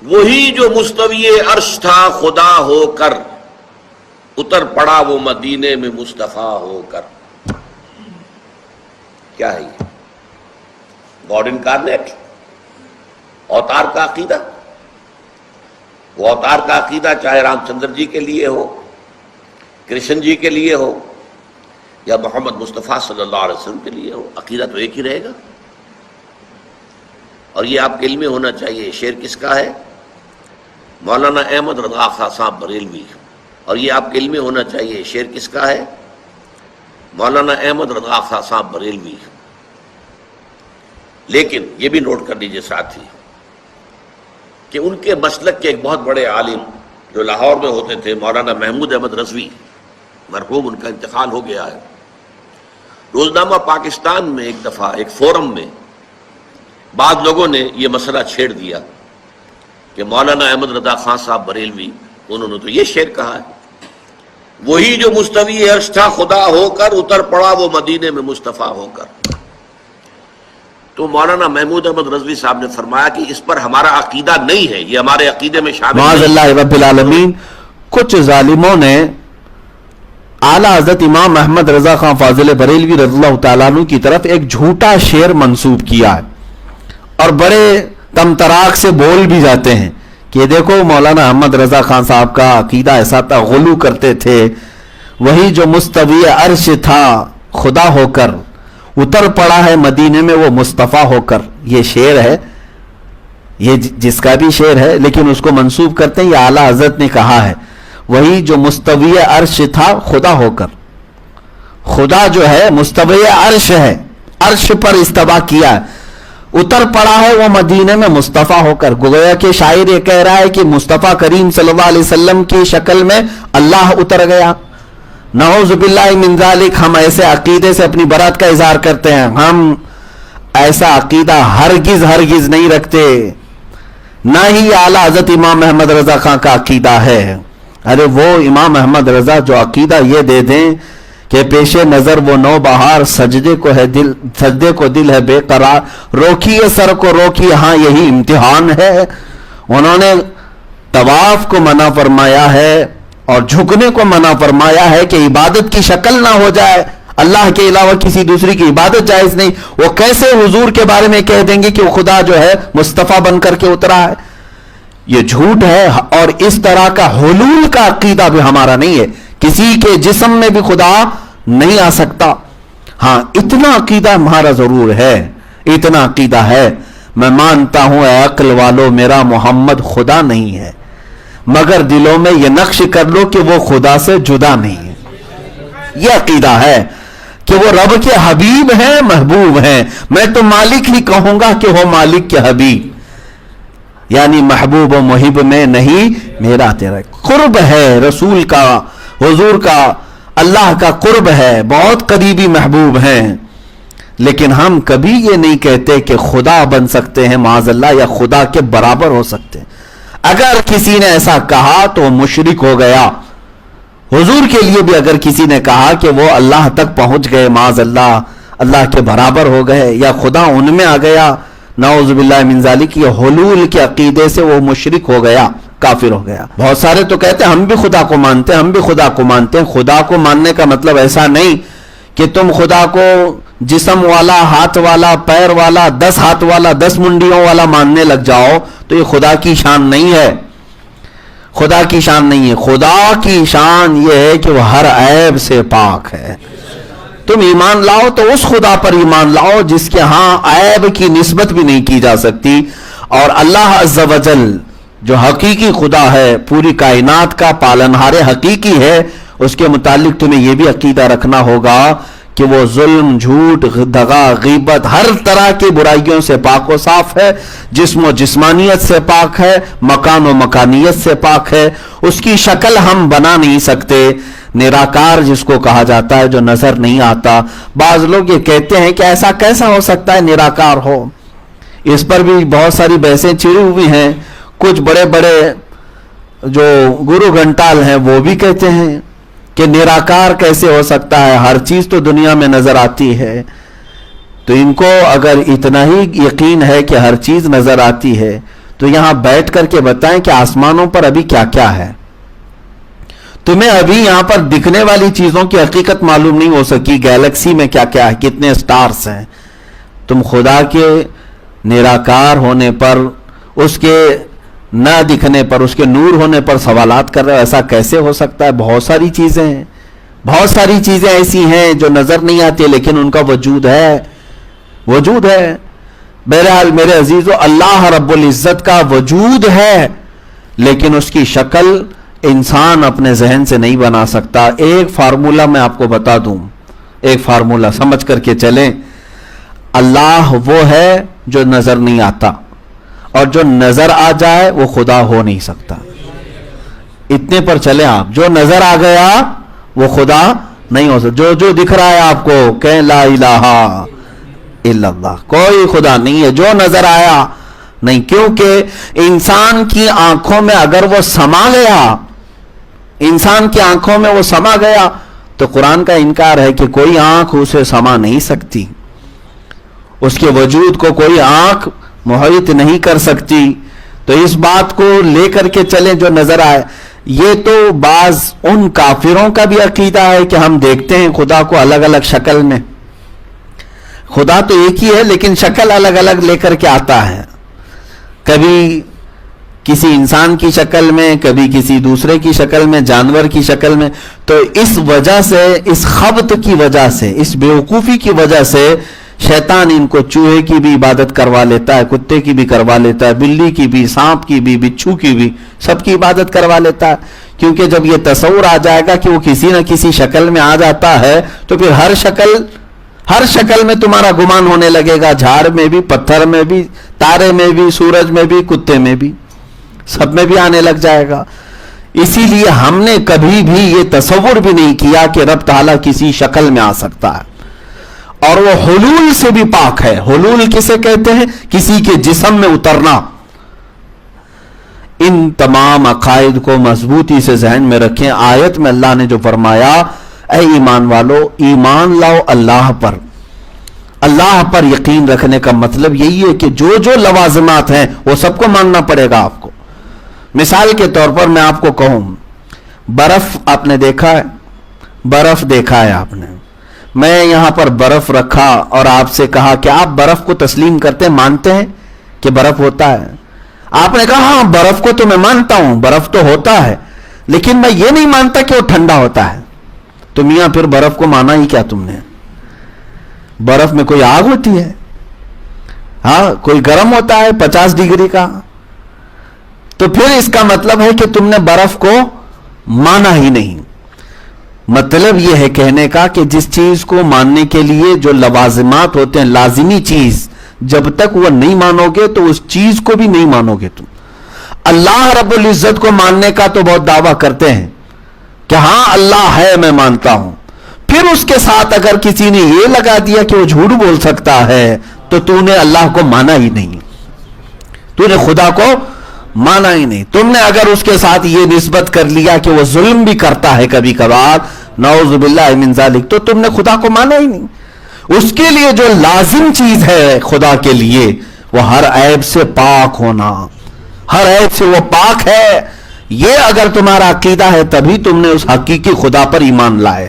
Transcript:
وہی جو مستوی عرش تھا خدا ہو کر، اتر پڑا وہ مدینے میں مصطفیٰ ہو کر۔ کیا ہے یہ؟ گاڈ انکارنیٹ، اوتار کا عقیدہ۔ وہ اوتار کا عقیدہ چاہے رام چندر جی کے لیے ہو، کرشن جی کے لیے ہو، یا محمد مصطفیٰ صلی اللہ علیہ وسلم کے لیے ہو، عقیدہ تو ایک ہی رہے گا۔ اور یہ آپ کے علم میں ہونا چاہیے، شعر کس کا ہے؟ مولانا احمد رضا خان صاحب بریلوی۔ اور یہ آپ کے علم میں ہونا چاہیے، شعر کس کا ہے؟ مولانا احمد رضا خان صاحب بریلوی۔ لیکن یہ بھی نوٹ کر لیجیے ساتھی کہ ان کے مسلک کے ایک بہت بڑے عالم جو لاہور میں ہوتے تھے، مولانا محمود احمد رضوی، مرحوم، ان کا انتقال ہو گیا ہے۔ روزنامہ پاکستان میں ایک دفعہ ایک فورم میں بعض لوگوں نے یہ مسئلہ چھیڑ دیا کہ مولانا احمد رضا خان صاحب بریلوی، انہوں نے تو یہ شعر کہا ہے، وہی جو مستوی عرش تھا خدا ہو کر، اتر پڑا وہ مدینے میں مصطفیٰ ہو کر۔ تو مولانا محمود احمد رضوی صاحب نے فرمایا کہ اس پر ہمارا عقیدہ نہیں ہے، یہ ہمارے عقیدے میں شامل معاذ اللہ رب العالمین۔ کچھ ظالموں نے اعلیٰ حضرت امام احمد رضا خان فاضل بریلوی رضی اللہ تعالیٰ عنہ کی طرف ایک جھوٹا شعر منسوب کیا ہے، اور بڑے تمتراک سے بول بھی جاتے ہیں کہ دیکھو مولانا احمد رضا خان صاحب کا عقیدہ ایسا تھا، غلو کرتے تھے، وہی جو مستوی عرش تھا خدا ہو کر، اتر پڑا ہے مدینے میں وہ مصطفیٰ ہو کر۔ یہ شعر ہے، یہ جس کا بھی شعر ہے، لیکن اس کو منسوب کرتے ہیں یہ اعلیٰ حضرت نے کہا ہے، وہی جو مستوی عرش تھا خدا ہو کر۔ خدا جو ہے مستوی عرش ہے، عرش پر استوا کیا ہے، اتر پڑا ہے وہ مدینے میں مصطفیٰ ہو کر۔ گویا کہ شاعر یہ کہہ رہا ہے کہ مصطفیٰ کریم صلی اللہ علیہ وسلم کی شکل میں اللہ اتر گیا۔ نعوذ باللہ من ذالک، ہم ایسے عقیدے سے اپنی برات کا اظہار کرتے ہیں، ہم ایسا عقیدہ ہرگز ہرگز نہیں رکھتے، نہ ہی اعلیٰ حضرت امام احمد رضا خان کا عقیدہ ہے۔ ارے وہ امام احمد رضا جو عقیدہ یہ دے دیں کہ پیش نظر وہ نو بہار، سجدے کو دل ہے بے قرار، روکیے سر کو روکیے ہاں یہی امتحان ہے۔ انہوں نے طواف کو منع فرمایا ہے اور جھکنے کو منع فرمایا ہے کہ عبادت کی شکل نہ ہو جائے، اللہ کے علاوہ کسی دوسری کی عبادت جائز نہیں۔ وہ کیسے حضور کے بارے میں کہہ دیں گے کہ وہ خدا جو ہے مصطفیٰ بن کر کے اترا ہے؟ یہ جھوٹ ہے، اور اس طرح کا حلول کا عقیدہ بھی ہمارا نہیں ہے، کسی کے جسم میں بھی خدا نہیں آ سکتا۔ ہاں اتنا عقیدہ ہمارا ضرور ہے، اتنا عقیدہ ہے، میں مانتا ہوں اے عقل والو میرا محمد خدا نہیں ہے، مگر دلوں میں یہ نقش کر لو کہ وہ خدا سے جدا نہیں ہے۔ یہ عقیدہ ہے کہ وہ رب کے حبیب ہیں، محبوب ہیں۔ میں تو مالک ہی کہوں گا کہ وہ مالک کے حبیب، یعنی محبوب و محب میں نہیں میرا تیرا قرب ہے، رسول کا، حضور کا، اللہ کا قرب ہے، بہت قریبی محبوب ہیں۔ لیکن ہم کبھی یہ نہیں کہتے کہ خدا بن سکتے ہیں معاذ اللہ، یا خدا کے برابر ہو سکتے ہیں۔ اگر کسی نے ایسا کہا تو وہ مشرک ہو گیا۔ حضور کے لیے بھی اگر کسی نے کہا کہ وہ اللہ تک پہنچ گئے، معاذ اللہ اللہ کے برابر ہو گئے، یا خدا ان میں آ گیا، نعوذ باللہ من ذالک، یہ حلول کے عقیدے سے وہ مشرک ہو گیا، کافر ہو گیا۔ بہت سارے تو کہتے ہیں ہم بھی خدا کو مانتے ہیں، ہم بھی خدا کو مانتے ہیں۔ خدا کو ماننے کا مطلب ایسا نہیں کہ تم خدا کو جسم والا، ہاتھ والا، پیر والا، 10 ہاتھ والا، 10 منڈیوں والا ماننے لگ جاؤ تو یہ خدا کی شان نہیں ہے، خدا کی شان نہیں ہے۔ خدا کی شان یہ ہے کہ وہ ہر عیب سے پاک ہے۔ تم ایمان لاؤ تو اس خدا پر ایمان لاؤ جس کے ہاں عیب کی نسبت بھی نہیں کی جا سکتی، اور اللہ عز و جل جو حقیقی خدا ہے، پوری کائنات کا پالنہار حقیقی ہے، اس کے متعلق تمہیں یہ بھی عقیدہ رکھنا ہوگا کہ وہ ظلم، جھوٹ، دغا، غیبت، ہر طرح کی برائیوں سے پاک و صاف ہے، جسم و جسمانیت سے پاک ہے، مکان و مکانیت سے پاک ہے۔ اس کی شکل ہم بنا نہیں سکتے۔ نراکار جس کو کہا جاتا ہے، جو نظر نہیں آتا، بعض لوگ یہ کہتے ہیں کہ ایسا کیسا ہو سکتا ہے نراکار ہو، اس پر بھی بہت ساری بحثیں چھڑی ہوئی ہیں۔ کچھ بڑے بڑے جو گرو گھنٹال ہیں وہ بھی کہتے ہیں کہ نراکار کیسے ہو سکتا ہے، ہر چیز تو دنیا میں نظر آتی ہے۔ تو ان کو اگر اتنا ہی یقین ہے کہ ہر چیز نظر آتی ہے تو یہاں بیٹھ کر کے بتائیں کہ آسمانوں پر ابھی کیا کیا ہے. تمہیں ابھی یہاں پر دکھنے والی چیزوں کی حقیقت معلوم نہیں ہو سکی. گیلیکسی میں کیا کیا ہے, کتنے سٹارز ہیں. تم خدا کے نراکار ہونے پر, اس کے نہ دکھنے پر, اس کے نور ہونے پر سوالات کر رہے ہو. ایسا کیسے ہو سکتا ہے؟ بہت ساری چیزیں ہیں, بہت ساری چیزیں ایسی ہیں جو نظر نہیں آتی لیکن ان کا وجود ہے, وجود ہے. بہرحال میرے عزیزو, اللہ رب العزت کا وجود ہے لیکن اس کی شکل انسان اپنے ذہن سے نہیں بنا سکتا. ایک فارمولا میں آپ کو بتا دوں, ایک فارمولا سمجھ کر کے چلیں. اللہ وہ ہے جو نظر نہیں آتا, اور جو نظر آ جائے وہ خدا ہو نہیں سکتا. اتنے پر چلیں آپ. جو نظر آ گیا وہ خدا نہیں ہو سکتا. جو دکھ رہا ہے آپ کو, کہیں لا الہ الا اللہ, کوئی خدا نہیں ہے. جو نظر آیا نہیں, کیونکہ انسان کی آنکھوں میں اگر وہ سما گیا, انسان کی آنکھوں میں وہ سما گیا, تو قرآن کا انکار ہے کہ کوئی آنکھ اسے سما نہیں سکتی, اس کے وجود کو کوئی آنکھ محیط نہیں کر سکتی. تو اس بات کو لے کر کے چلیں جو نظر آئے. یہ تو بعض ان کافروں کا بھی عقیدہ ہے کہ ہم دیکھتے ہیں خدا کو الگ الگ شکل میں. خدا تو ایک ہی ہے لیکن شکل الگ الگ لے کر کے آتا ہے, کبھی کسی انسان کی شکل میں, کبھی کسی دوسرے کی شکل میں, جانور کی شکل میں. تو اس وجہ سے, اس خبط کی وجہ سے, اس بیوقوفی کی وجہ سے شیطان ان کو چوہے کی بھی عبادت کروا لیتا ہے, کتے کی بھی کروا لیتا ہے, بلی کی بھی, سانپ کی بھی, بچھو کی بھی, سب کی عبادت کروا لیتا ہے. کیونکہ جب یہ تصور آ جائے گا کہ وہ کسی نہ کسی شکل میں آ جاتا ہے تو پھر ہر شکل میں تمہارا گمان ہونے لگے گا. جھاڑ میں بھی, پتھر میں بھی, تارے میں بھی, سورج میں بھی, کتے میں بھی, سب میں بھی آنے لگ جائے گا. اسی لیے ہم نے کبھی بھی یہ تصور بھی نہیں کیا کہ رب تعالیٰ کسی شکل میں آ سکتا ہے. اور وہ حلول سے بھی پاک ہے. حلول کسے کہتے ہیں؟ کسی کے جسم میں اترنا. ان تمام عقائد کو مضبوطی سے ذہن میں رکھیں. آیت میں اللہ نے جو فرمایا, اے ایمان والو ایمان لاؤ اللہ پر. اللہ پر یقین رکھنے کا مطلب یہی ہے کہ جو جو لوازمات ہیں وہ سب کو ماننا پڑے گا آپ کو. مثال کے طور پر میں آپ کو کہوں, برف آپ نے دیکھا ہے, برف دیکھا ہے آپ نے. میں یہاں پر برف رکھا اور آپ سے کہا کہ آپ برف کو تسلیم کرتے ہیں, مانتے ہیں کہ برف ہوتا ہے؟ آپ نے کہا ہاں برف کو تو میں مانتا ہوں, برف تو ہوتا ہے, لیکن میں یہ نہیں مانتا کہ وہ ٹھنڈا ہوتا ہے. تو میاں پھر برف کو مانا ہی کیا تم نے؟ برف میں کوئی آگ ہوتی ہے؟ ہاں, کوئی گرم ہوتا ہے 50 ڈگری کا. تو پھر اس کا مطلب ہے کہ تم نے برف کو مانا ہی نہیں. مطلب یہ ہے کہنے کا کہ جس چیز کو ماننے کے لیے جو لوازمات ہوتے ہیں, لازمی چیز, جب تک وہ نہیں مانو گے تو اس چیز کو بھی نہیں مانو گے تم. اللہ رب العزت کو ماننے کا تو بہت دعویٰ کرتے ہیں کہ ہاں اللہ ہے, میں مانتا ہوں. پھر اس کے ساتھ اگر کسی نے یہ لگا دیا کہ وہ جھوٹ بول سکتا ہے تو تو نے اللہ کو مانا ہی نہیں, تو نے خدا کو مانا ہی نہیں. تم نے اگر اس کے ساتھ یہ نسبت کر لیا کہ وہ ظلم بھی کرتا ہے کبھی کبھار, نعوذ باللہ من ذالک, تو تم نے خدا کو مانا ہی نہیں. اس کے لیے جو لازم چیز ہے خدا کے لیے وہ ہر عیب سے پاک ہونا, ہر عیب سے وہ پاک ہے. یہ اگر تمہارا عقیدہ ہے تبھی تم نے اس حقیقی خدا پر ایمان لائے.